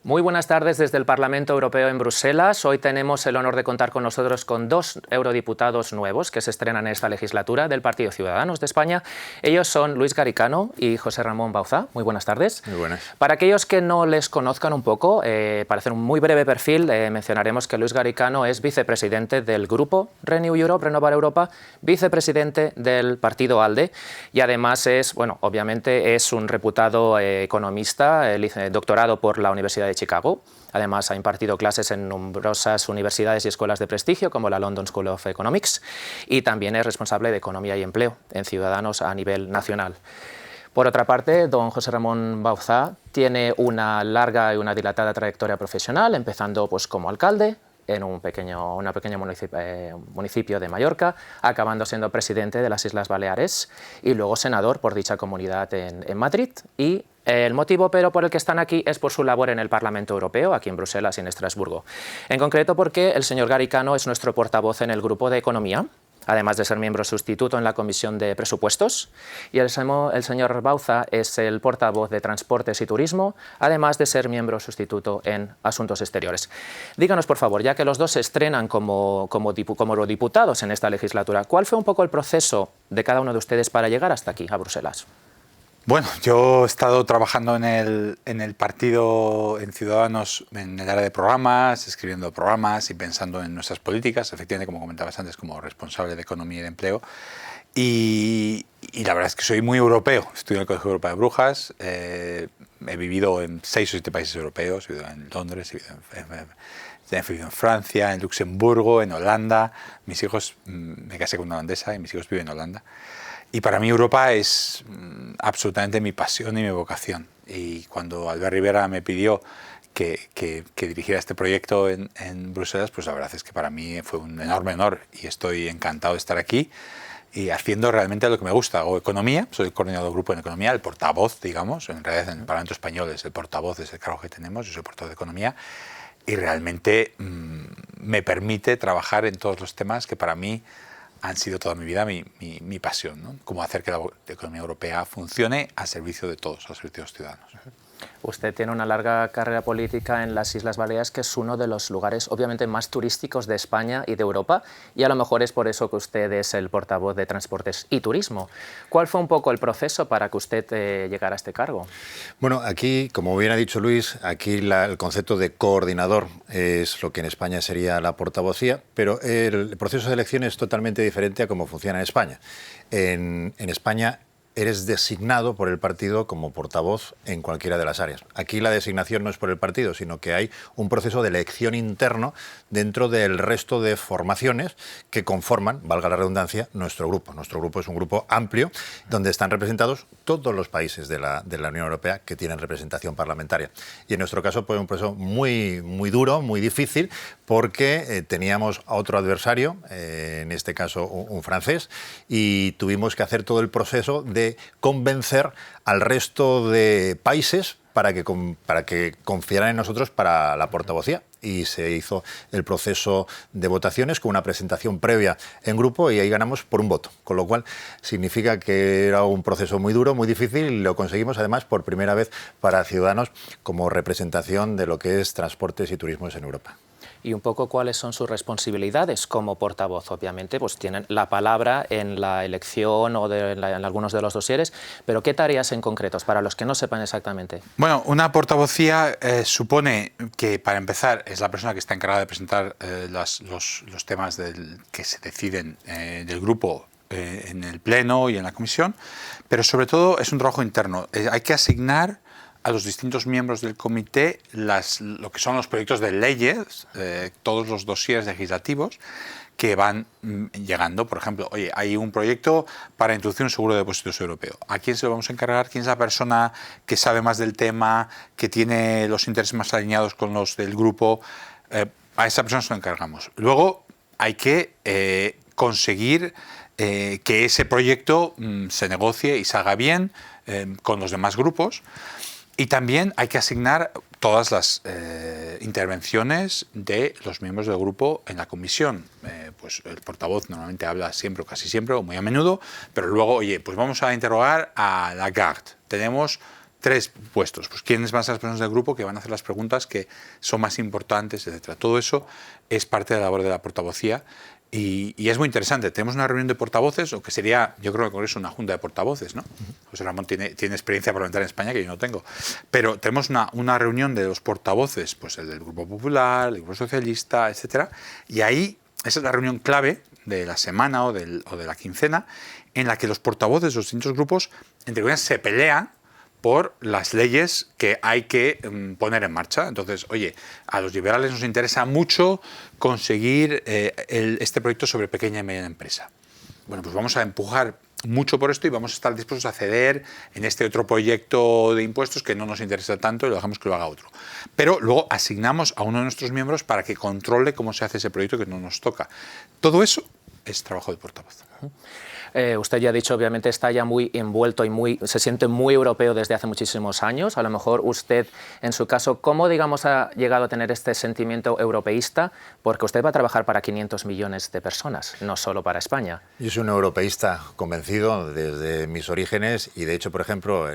Muy buenas tardes desde el Parlamento Europeo en Bruselas. Hoy tenemos el honor de contar con nosotros con dos eurodiputados nuevos que se estrenan en esta legislatura del Partido Ciudadanos de España. Ellos son Luis Garicano y José Ramón Bauzá. Muy buenas tardes. Muy buenas. Para aquellos que no les conozcan un poco, para hacer un muy breve perfil, mencionaremos que Luis Garicano es vicepresidente del grupo Renew Europe, Renovar Europa, vicepresidente del partido ALDE y además es, bueno, obviamente es un reputado economista, doctorado por la Universidad de Chicago. Además, ha impartido clases en numerosas universidades y escuelas de prestigio, como la London School of Economics, y también es responsable de Economía y Empleo en Ciudadanos a nivel nacional. Por otra parte, don José Ramón Bauzá tiene una larga y una dilatada trayectoria profesional, empezando pues, como alcalde en un pequeño municipio de Mallorca, acabando siendo presidente de las Islas Baleares y luego senador por dicha comunidad en Madrid. Y el motivo por el que están aquí es por su labor en el Parlamento Europeo, aquí en Bruselas y en Estrasburgo. En concreto porque el señor Garicano es nuestro portavoz en el Grupo de Economía, además de ser miembro sustituto en la Comisión de Presupuestos, y el señor Bauzá es el portavoz de Transportes y Turismo, además de ser miembro sustituto en Asuntos Exteriores. Díganos, por favor, ya que los dos se estrenan como eurodiputados en esta legislatura, ¿cuál fue un poco el proceso de cada uno de ustedes para llegar hasta aquí, a Bruselas? Bueno, yo he estado trabajando en el partido, en Ciudadanos, en el área de programas, escribiendo programas y pensando en nuestras políticas, efectivamente, como comentabas antes, como responsable de Economía y de Empleo. Y la verdad es que soy muy europeo. Estudié en el Colegio Europa de Brujas, he vivido en 6 o 7 países europeos, he vivido en Londres, he vivido en Francia, en Luxemburgo, en Holanda. Mis hijos, me casé con una holandesa y mis hijos viven en Holanda. Y para mí Europa es absolutamente mi pasión y mi vocación. Y cuando Albert Rivera me pidió que dirigiera este proyecto en Bruselas, pues la verdad es que para mí fue un enorme honor y estoy encantado de estar aquí y haciendo realmente lo que me gusta. Hago economía, soy el coordinador del grupo en economía, el portavoz, digamos, en realidad en el Parlamento Español es el portavoz, es el cargo que tenemos, yo soy el portavoz de economía y realmente me permite trabajar en todos los temas que para mí han sido toda mi vida mi pasión, ¿no? Cómo hacer que la economía europea funcione al servicio de todos, al servicio de los ciudadanos. Usted tiene una larga carrera política en las Islas Baleares, que es uno de los lugares obviamente más turísticos de España y de Europa, y a lo mejor es por eso que usted es el portavoz de Transportes y Turismo. ¿Cuál fue un poco el proceso para que usted llegara a este cargo? Bueno, aquí, como bien ha dicho Luis, aquí el concepto de coordinador es lo que en España sería la portavocía, pero el proceso de elección es totalmente diferente a cómo funciona en España. En España eres designado por el partido como portavoz en cualquiera de las áreas. Aquí la designación no es por el partido, sino que hay un proceso de elección interno dentro del resto de formaciones que conforman, valga la redundancia, nuestro grupo. Nuestro grupo es un grupo amplio donde están representados todos los países de la Unión Europea que tienen representación parlamentaria. Y en nuestro caso fue un proceso muy duro, muy difícil, porque teníamos a otro adversario, en este caso un francés, y tuvimos que hacer todo el proceso de convencer al resto de países para que confiaran en nosotros para la portavocía. Y se hizo el proceso de votaciones con una presentación previa en grupo y ahí ganamos por un voto. Con lo cual significa que era un proceso muy duro, muy difícil y lo conseguimos además por primera vez para Ciudadanos como representación de lo que es transportes y turismos en Europa. Y un poco cuáles son sus responsabilidades como portavoz. Obviamente pues tienen la palabra en la elección o en algunos de los dosieres, pero ¿qué tareas en concretos para los que no sepan exactamente? Bueno, una portavocía supone que, para empezar, es la persona que está encargada de presentar los temas que se deciden del grupo en el Pleno y en la Comisión, pero sobre todo es un trabajo interno. Hay que asignar a los distintos miembros del comité lo que son los proyectos de leyes, todos los dosieres legislativos que van llegando. Por ejemplo, oye, hay un proyecto para introducir un seguro de depósitos europeo. ¿A quién se lo vamos a encargar? ¿Quién es la persona que sabe más del tema, que tiene los intereses más alineados con los del grupo? A esa persona se lo encargamos. Luego hay que conseguir que ese proyecto se negocie y se haga bien con los demás grupos. Y también hay que asignar todas las intervenciones de los miembros del grupo en la comisión. Pues el portavoz normalmente habla siempre o casi siempre o muy a menudo, pero luego, oye, pues vamos a interrogar a Lagarde. Tenemos 3 puestos. Pues quiénes van a ser las personas del grupo que van a hacer las preguntas que son más importantes, etcétera. Todo eso es parte de la labor de la portavocía y es muy interesante. Tenemos una reunión de portavoces, o que sería, yo creo que es una junta de portavoces, ¿no? José Ramón tiene experiencia parlamentaria en España que yo no tengo. Pero tenemos una reunión de los portavoces, pues el del Grupo Popular, el Grupo Socialista, etcétera. Y ahí, esa es la reunión clave de la semana o de la quincena, en la que los portavoces de los distintos grupos, entre comillas, se pelean por las leyes que hay que poner en marcha. Entonces, oye, a los liberales nos interesa mucho conseguir este proyecto sobre pequeña y mediana empresa. Bueno, pues vamos a empujar mucho por esto y vamos a estar dispuestos a ceder en este otro proyecto de impuestos que no nos interesa tanto y lo dejamos que lo haga otro. Pero luego asignamos a uno de nuestros miembros para que controle cómo se hace ese proyecto que no nos toca. Todo eso es trabajo de portavoz. Usted ya ha dicho, obviamente está ya muy envuelto y se siente muy europeo desde hace muchísimos años. A lo mejor usted, en su caso, ¿cómo, digamos, ha llegado a tener este sentimiento europeísta? Porque usted va a trabajar para 500 millones de personas, no solo para España. Yo soy un europeísta convencido desde mis orígenes y, de hecho, por ejemplo,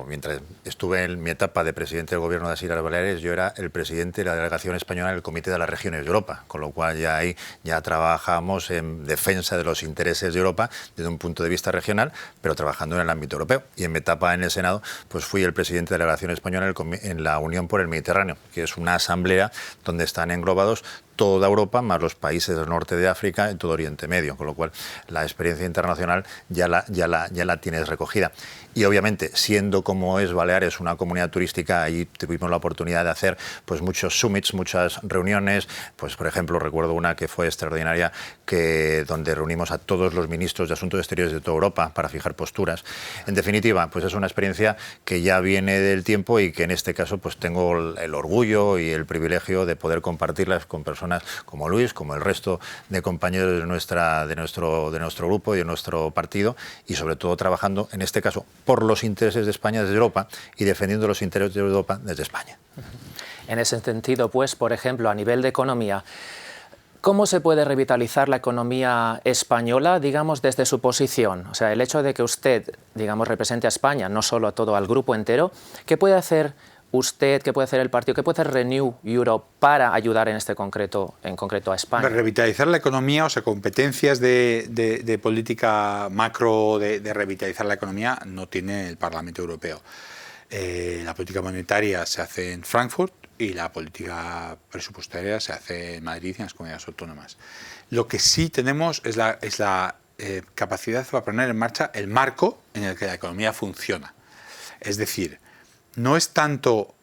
mientras estuve en mi etapa de presidente del Gobierno de las Islas Baleares, yo era el presidente de la delegación española en el Comité de las Regiones de Europa, con lo cual ya ahí ya trabajamos en defensa de los intereses de Europa desde un punto de vista regional, pero trabajando en el ámbito europeo. Y en mi etapa en el Senado, pues fui el presidente de la delegación española en la Unión por el Mediterráneo, que es una asamblea donde están englobados toda Europa, más los países del norte de África y todo Oriente Medio, con lo cual la experiencia internacional ya la tienes recogida. Y obviamente, siendo como es Baleares una comunidad turística, ahí tuvimos la oportunidad de hacer pues muchos summits, muchas reuniones, pues por ejemplo recuerdo una que fue extraordinaria, donde reunimos a todos los ministros de Asuntos Exteriores de toda Europa para fijar posturas. En definitiva, pues es una experiencia que ya viene del tiempo y que en este caso pues tengo el orgullo y el privilegio de poder compartirlas con personas como Luis, como el resto de compañeros de nuestro grupo y de nuestro partido, y sobre todo trabajando, en este caso, por los intereses de España desde Europa y defendiendo los intereses de Europa desde España. En ese sentido, pues, por ejemplo, a nivel de economía, ¿cómo se puede revitalizar la economía española, digamos, desde su posición? O sea, el hecho de que usted, digamos, represente a España, no solo a todo, al grupo entero, ¿qué puede hacer usted, qué puede hacer el partido, qué puede hacer Renew Europe para ayudar en concreto a España? Revitalizar la economía, o sea, competencias de política macro de revitalizar la economía no tiene el Parlamento Europeo. La política monetaria se hace en Frankfurt y la política presupuestaria se hace en Madrid y en las comunidades autónomas. Lo que sí tenemos es la capacidad para poner en marcha el marco en el que la economía funciona. Es decir, no es tanto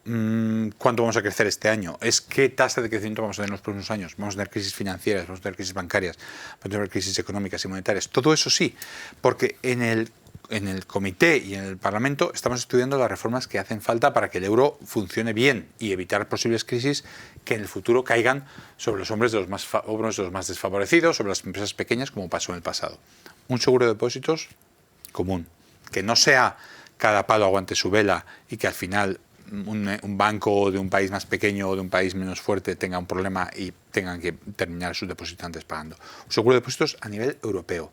cuánto vamos a crecer este año, es qué tasa de crecimiento vamos a tener en los próximos años. Vamos a tener crisis financieras, vamos a tener crisis bancarias, vamos a tener crisis económicas y monetarias. Todo eso sí, porque en el comité y en el Parlamento estamos estudiando las reformas que hacen falta para que el euro funcione bien y evitar posibles crisis que en el futuro caigan sobre los hombros de los más desfavorecidos, sobre las empresas pequeñas, como pasó en el pasado. Un seguro de depósitos común, que no sea cada palo aguante su vela y que al final un banco de un país más pequeño o de un país menos fuerte tenga un problema y tengan que terminar sus depositantes pagando. Un seguro de depósitos a nivel europeo.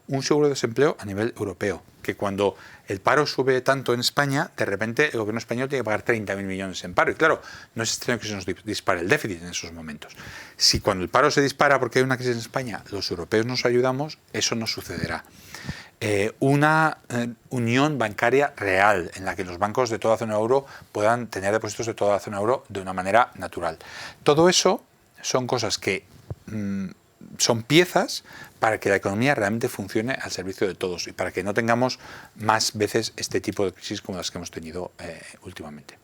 Un seguro de desempleo a nivel europeo. Que cuando el paro sube tanto en España, de repente el gobierno español tiene que pagar 30.000 millones en paro. Y claro, no es extraño que se nos dispare el déficit en esos momentos. Si cuando el paro se dispara porque hay una crisis en España, los europeos nos ayudamos, eso no sucederá. Una unión bancaria real en la que los bancos de toda la zona euro puedan tener depósitos de toda la zona euro de una manera natural. Todo eso son cosas que son piezas para que la economía realmente funcione al servicio de todos y para que no tengamos más veces este tipo de crisis como las que hemos tenido últimamente.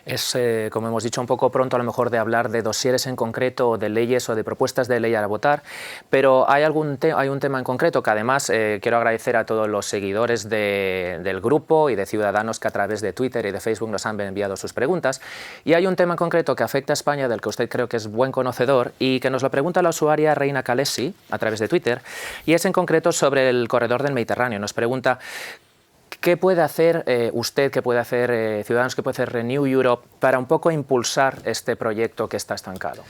Es, como hemos dicho, un poco pronto a lo mejor de hablar de dosieres en concreto, de leyes o de propuestas de ley a votar, pero hay un tema en concreto que además quiero agradecer a todos los seguidores del grupo y de Ciudadanos que a través de Twitter y de Facebook nos han enviado sus preguntas, y hay un tema en concreto que afecta a España del que usted creo que es buen conocedor y que nos lo pregunta la usuaria Reina Calesi a través de Twitter, y es en concreto sobre el corredor del Mediterráneo. Nos pregunta: ¿qué puede hacer usted, qué puede hacer Ciudadanos, qué puede hacer Renew Europe para un poco impulsar este proyecto que está estancado?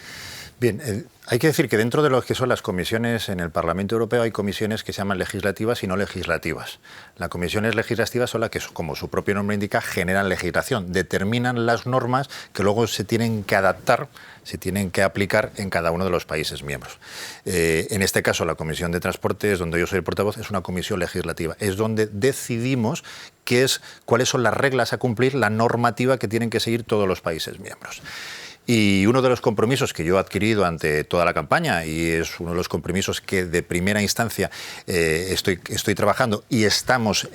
Bien, hay que decir que dentro de lo que son las comisiones en el Parlamento Europeo hay comisiones que se llaman legislativas y no legislativas. Las comisiones legislativas son las que, como su propio nombre indica, generan legislación, determinan las normas que luego se tienen que adaptar, se tienen que aplicar en cada uno de los países miembros. En este caso, la Comisión de Transportes, donde yo soy el portavoz, es una comisión legislativa. Es donde decidimos cuáles son las reglas a cumplir, la normativa que tienen que seguir todos los países miembros. Y uno de los compromisos que yo he adquirido ante toda la campaña, y es uno de los compromisos que de primera instancia estoy trabajando y estamos,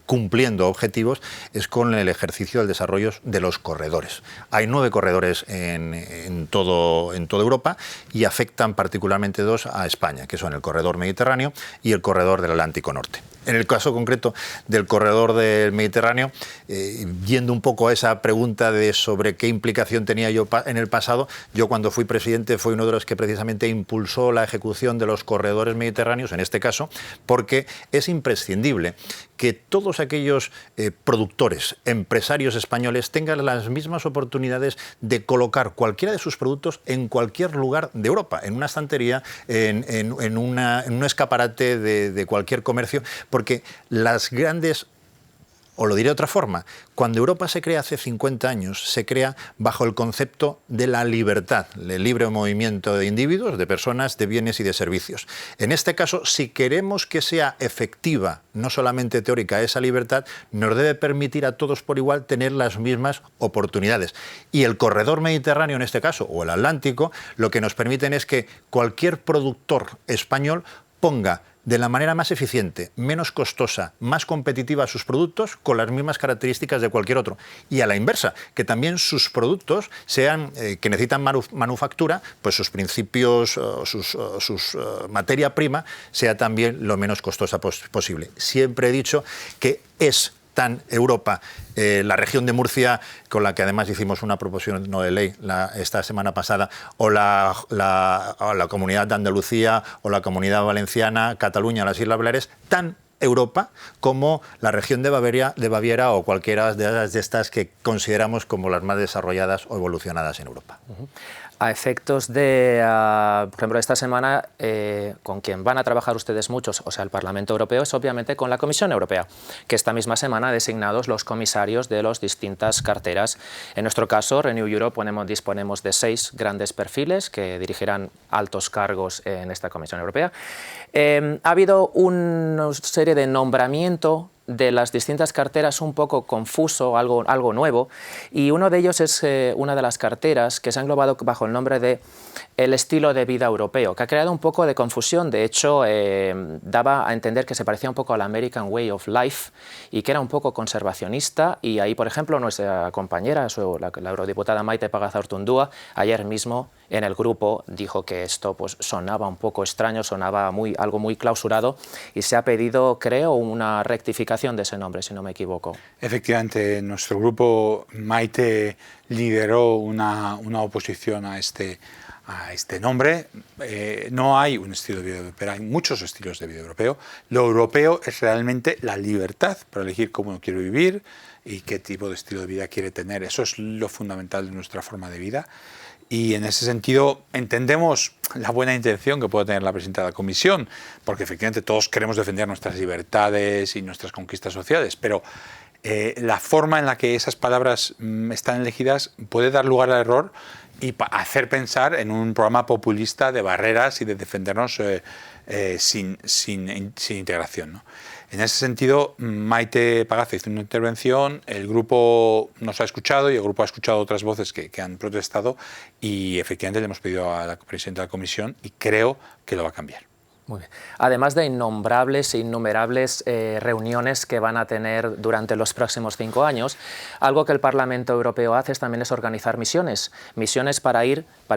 cumpliendo objetivos, es con el ejercicio del desarrollo de los corredores. Hay 9 corredores en toda Europa y afectan particularmente 2 a España, que son el corredor mediterráneo y el corredor del Atlántico Norte. En el caso concreto del corredor del Mediterráneo, yendo un poco a esa pregunta de sobre qué implicación tenía yo en el pasado, yo cuando fui presidente fui uno de los que precisamente impulsó la ejecución de los corredores mediterráneos, en este caso, porque es imprescindible que todos aquellos productores, empresarios españoles tengan las mismas oportunidades de colocar cualquiera de sus productos en cualquier lugar de Europa, en una estantería, en un escaparate de cualquier comercio, porque las grandes, o lo diré de otra forma, cuando Europa se crea hace 50 años, se crea bajo el concepto de la libertad, el libre movimiento de individuos, de personas, de bienes y de servicios. En este caso, si queremos que sea efectiva, no solamente teórica, esa libertad, nos debe permitir a todos por igual tener las mismas oportunidades. Y el corredor mediterráneo, en este caso, o el Atlántico, lo que nos permiten es que cualquier productor español ponga de la manera más eficiente, menos costosa, más competitiva sus productos con las mismas características de cualquier otro. Y a la inversa, que también sus productos sean, que necesitan manufactura, pues sus principios, sus materia prima sea también lo menos costosa posible. Siempre he dicho que es tan Europa, la región de Murcia, con la que además hicimos una proposición no de ley esta semana pasada, o la Comunidad de Andalucía, o la Comunidad Valenciana, Cataluña, las Islas Baleares, tan Europa como la región de Baviera o cualquiera de estas que consideramos como las más desarrolladas o evolucionadas en Europa. A efectos de, por ejemplo, esta semana, con quien van a trabajar ustedes muchos, o sea, el Parlamento Europeo, es obviamente con la Comisión Europea, que esta misma semana ha designados los comisarios de las distintas carteras. En nuestro caso, Renew Europe, disponemos de 6 grandes perfiles que dirigirán altos cargos en esta Comisión Europea. Ha habido una serie de nombramientos de las distintas carteras un poco confuso, algo nuevo, y uno de ellos es una de las carteras que se ha englobado bajo el nombre de el estilo de vida europeo, que ha creado un poco de confusión. De hecho, daba a entender que se parecía un poco al American Way of Life y que era un poco conservacionista, y ahí, por ejemplo, nuestra compañera, la eurodiputada Maite Pagazaurtundúa, ayer mismo en el grupo dijo que esto pues sonaba un poco extraño, sonaba algo muy clausurado, y se ha pedido, creo, una rectificación de ese nombre, si no me equivoco. Efectivamente, en nuestro grupo Maite lideró una oposición a este nombre. No hay un estilo de vida europeo, pero hay muchos estilos de vida europeo. Lo europeo es realmente la libertad para elegir cómo uno quiere vivir y qué tipo de estilo de vida quiere tener. Eso es lo fundamental de nuestra forma de vida. Y en ese sentido entendemos la buena intención que puede tener la presidenta de la Comisión, porque efectivamente todos queremos defender nuestras libertades y nuestras conquistas sociales, pero la forma en la que esas palabras están elegidas puede dar lugar al error y hacer pensar en un programa populista de barreras y de defendernos sin integración, ¿no? En ese sentido, Maite Pagaza hizo una intervención, el grupo nos ha escuchado y el grupo ha escuchado otras voces que han protestado, y efectivamente le hemos pedido a la presidenta de la Comisión y creo que lo va a cambiar. Muy bien. Además de innombrables e innumerables reuniones que van a tener durante los próximos 5 años, algo que el Parlamento Europeo hace también es organizar misiones para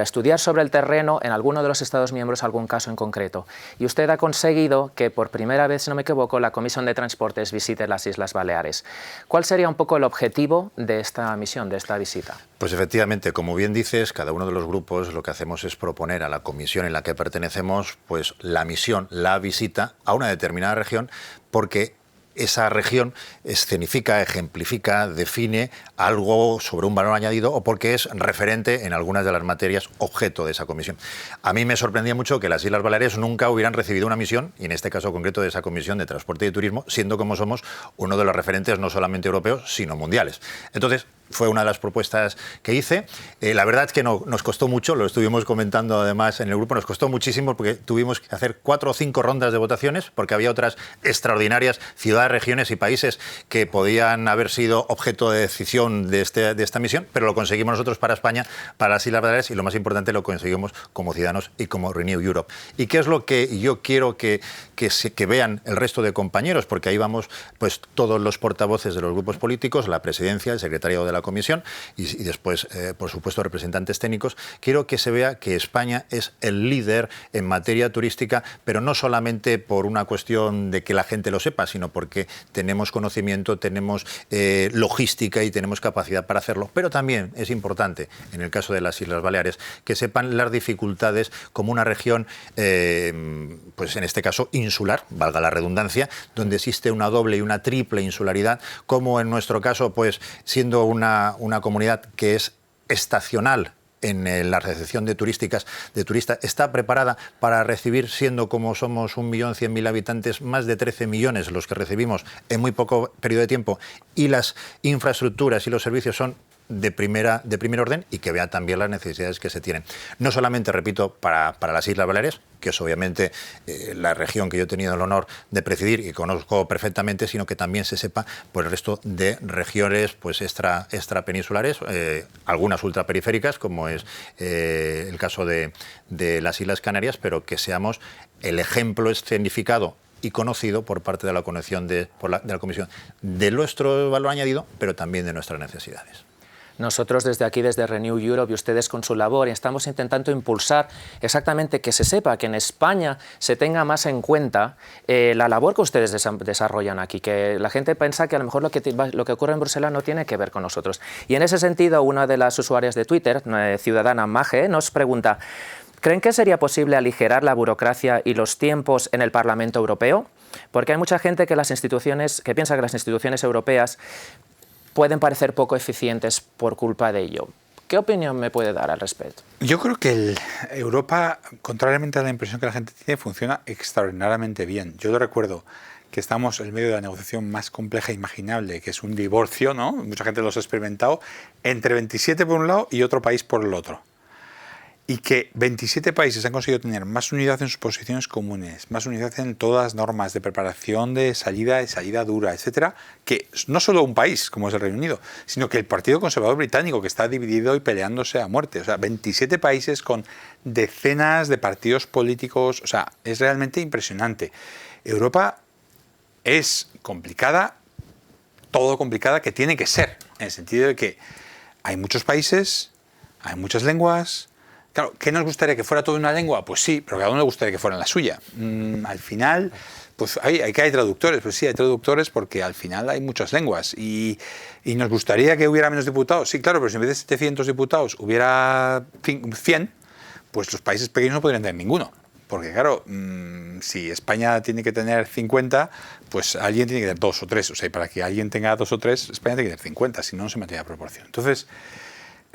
estudiar sobre el terreno en alguno de los Estados miembros algún caso en concreto. Y usted ha conseguido que por primera vez, si no me equivoco, la Comisión de Transportes visite las Islas Baleares. ¿Cuál sería un poco el objetivo de esta misión, de esta visita? Pues efectivamente, como bien dices, cada uno de los grupos lo que hacemos es proponer a la comisión en la que pertenecemos pues la misión, la visita a una determinada región, porque esa región escenifica, ejemplifica, define algo sobre un valor añadido o porque es referente en algunas de las materias objeto de esa comisión. A mí me sorprendía mucho que las Islas Baleares nunca hubieran recibido una misión, y en este caso concreto de esa Comisión de Transporte y Turismo, siendo como somos uno de los referentes no solamente europeos, sino mundiales. Entonces, fue una de las propuestas que hice. La verdad es que nos costó mucho, lo estuvimos comentando además en el grupo, nos costó muchísimo porque tuvimos que hacer 4 o 5 rondas de votaciones porque había otras extraordinarias ciudades, regiones y países que podían haber sido objeto de decisión de esta misión, pero lo conseguimos nosotros para España, para las Islas Baleares, y lo más importante, lo conseguimos como ciudadanos y como Renew Europe. ¿Y qué es lo que yo quiero que vean el resto de compañeros? Porque ahí vamos pues todos los portavoces de los grupos políticos, la presidencia, el secretariado de la Comisión y después, por supuesto, representantes técnicos. Quiero que se vea que España es el líder en materia turística, pero no solamente por una cuestión de que la gente lo sepa, sino porque tenemos conocimiento, tenemos logística y tenemos capacidad para hacerlo. Pero también es importante, en el caso de las Islas Baleares, que sepan las dificultades como una región, pues en este caso insular, valga la redundancia, donde existe una doble y una triple insularidad, como en nuestro caso, pues siendo una comunidad que es estacional en la recepción de turistas, está preparada para recibir, siendo como somos 1.100.000 habitantes, más de 13 millones los que recibimos en muy poco periodo de tiempo, y las infraestructuras y los servicios son de primer orden, y que vea también las necesidades que se tienen. No solamente, repito, para las Islas Baleares, que es obviamente la región que yo he tenido el honor de presidir y conozco perfectamente, sino que también se sepa por el resto de regiones pues extrapeninsulares, algunas ultraperiféricas, como es el caso de las Islas Canarias, pero que seamos el ejemplo escenificado y conocido por parte de la Comisión de nuestro valor añadido, pero también de nuestras necesidades. Nosotros desde aquí, desde Renew Europe, y ustedes con su labor, estamos intentando impulsar exactamente que se sepa, que en España se tenga más en cuenta la labor que ustedes desarrollan aquí, que la gente piensa que a lo mejor lo que ocurre en Bruselas no tiene que ver con nosotros. Y en ese sentido, una de las usuarias de Twitter, ciudadana Maje, nos pregunta: ¿creen que sería posible aligerar la burocracia y los tiempos en el Parlamento Europeo? Porque hay mucha gente que piensa que las instituciones europeas pueden parecer poco eficientes por culpa de ello. ¿Qué opinión me puede dar al respecto? Yo creo que Europa, contrariamente a la impresión que la gente tiene, funciona extraordinariamente bien. Yo lo recuerdo que estamos en medio de la negociación más compleja e imaginable, que es un divorcio, ¿no? Mucha gente los ha experimentado, entre 27 por un lado y otro país por el otro. Y que 27 países han conseguido tener más unidad en sus posiciones comunes, más unidad en todas las normas de preparación de salida dura, etcétera, que no solo un país, como es el Reino Unido, sino que el Partido Conservador Británico, que está dividido y peleándose a muerte. O sea, 27 países con decenas de partidos políticos. O sea, es realmente impresionante. Europa es complicada, todo complicada que tiene que ser, en el sentido de que hay muchos países, hay muchas lenguas. Claro, ¿qué nos gustaría? ¿Que fuera toda una lengua? Pues sí, pero a cada uno le gustaría que fuera la suya. Al final, pues hay traductores, pues sí, hay traductores porque al final hay muchas lenguas. ¿Y nos gustaría que hubiera menos diputados? Sí, claro, pero si en vez de 700 diputados hubiera 100, pues los países pequeños no podrían tener ninguno. Porque claro, si España tiene que tener 50, pues alguien tiene que tener 2 o 3. O sea, para que alguien tenga 2 o 3, España tiene que tener 50, si no, no se mantiene la proporción. Entonces,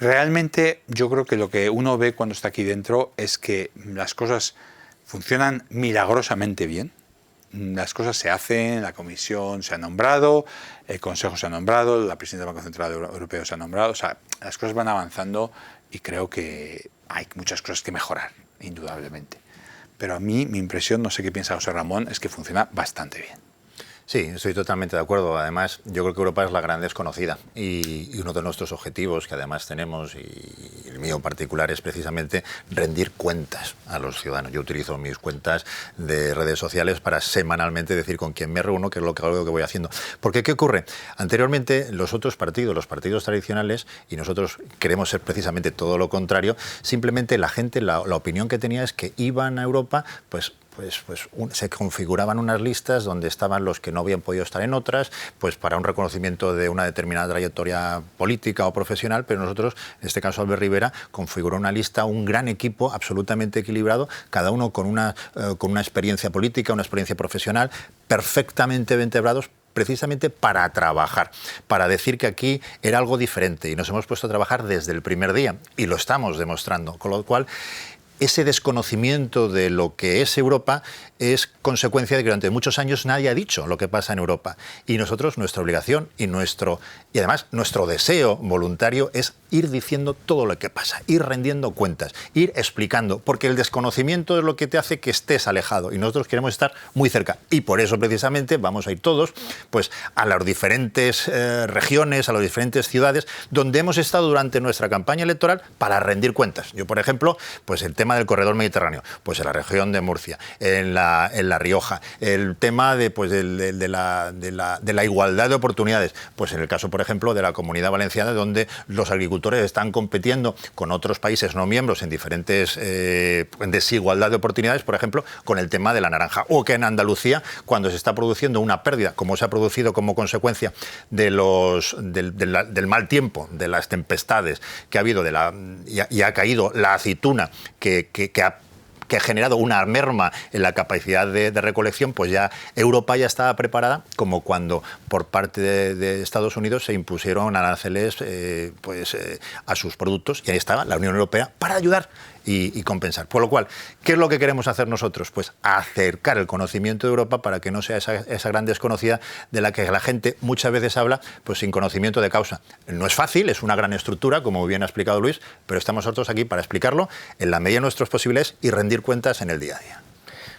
realmente yo creo que lo que uno ve cuando está aquí dentro es que las cosas funcionan milagrosamente bien. Las cosas se hacen, la Comisión se ha nombrado, el Consejo se ha nombrado, la Presidenta del Banco Central Europeo se ha nombrado. O sea, las cosas van avanzando y creo que hay muchas cosas que mejorar, indudablemente. Pero a mí, mi impresión, no sé qué piensa José Ramón, es que funciona bastante bien. Sí, estoy totalmente de acuerdo. Además, yo creo que Europa es la gran desconocida y uno de nuestros objetivos, que además tenemos, y el mío en particular, es precisamente rendir cuentas a los ciudadanos. Yo utilizo mis cuentas de redes sociales para semanalmente decir con quién me reúno, qué es lo que voy haciendo. Porque, ¿qué ocurre? Anteriormente, los otros partidos, los partidos tradicionales, y nosotros queremos ser precisamente todo lo contrario, simplemente la gente, la opinión que tenía es que iban a Europa, pues se configuraban unas listas donde estaban los que no habían podido estar en otras, pues para un reconocimiento de una determinada trayectoria política o profesional, pero nosotros, en este caso Albert Rivera, configuró una lista, un gran equipo absolutamente equilibrado, cada uno con una experiencia política, una experiencia profesional, perfectamente vertebrados, precisamente para trabajar, para decir que aquí era algo diferente y nos hemos puesto a trabajar desde el primer día y lo estamos demostrando, con lo cual ese desconocimiento de lo que es Europa es consecuencia de que durante muchos años nadie ha dicho lo que pasa en Europa. Y nosotros, nuestra obligación y además nuestro deseo voluntario es ir diciendo todo lo que pasa, ir rendiendo cuentas, ir explicando, porque el desconocimiento es lo que te hace que estés alejado y nosotros queremos estar muy cerca. Y por eso precisamente vamos a ir todos pues, a las diferentes regiones, a las diferentes ciudades donde hemos estado durante nuestra campaña electoral para rendir cuentas. Yo, por ejemplo, pues el tema del corredor mediterráneo, pues en la región de Murcia, en La Rioja, el tema de la igualdad de oportunidades, pues en el caso, por ejemplo, de la Comunidad Valenciana, donde los agricultores están compitiendo con otros países no miembros en diferentes desigualdad de oportunidades, por ejemplo, con el tema de la naranja, o que en Andalucía, cuando se está produciendo una pérdida, como se ha producido como consecuencia del mal tiempo, de las tempestades que ha habido y ha caído la aceituna que ha generado una merma en la capacidad de recolección, pues ya Europa ya estaba preparada, como cuando por parte de Estados Unidos se impusieron aranceles a sus productos, y ahí estaba la Unión Europea para ayudar y compensar. Por lo cual, ¿qué es lo que queremos hacer nosotros? Pues acercar el conocimiento de Europa para que no sea esa gran desconocida de la que la gente muchas veces habla pues sin conocimiento de causa. No es fácil, es una gran estructura, como bien ha explicado Luis, pero estamos nosotros aquí para explicarlo en la medida de nuestras posibilidades y rendir cuentas en el día a día.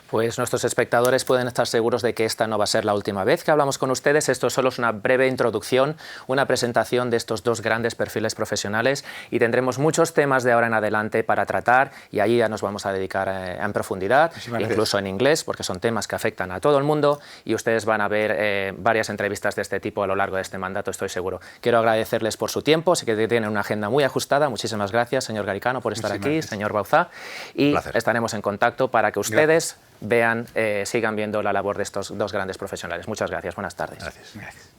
Pues nuestros espectadores pueden estar seguros de que esta no va a ser la última vez que hablamos con ustedes. Esto solo es una breve introducción, una presentación de estos dos grandes perfiles profesionales, y tendremos muchos temas de ahora en adelante para tratar, y allí ya nos vamos a dedicar en profundidad, incluso en inglés, porque son temas que afectan a todo el mundo, y ustedes van a ver varias entrevistas de este tipo a lo largo de este mandato, estoy seguro. Quiero agradecerles por su tiempo, sé que tienen una agenda muy ajustada. Muchísimas gracias, señor Garicano, por estar aquí, señor Bauzá, y estaremos en contacto para que ustedes vean, sigan viendo la labor de estos dos grandes profesionales. Muchas gracias, buenas tardes. Gracias.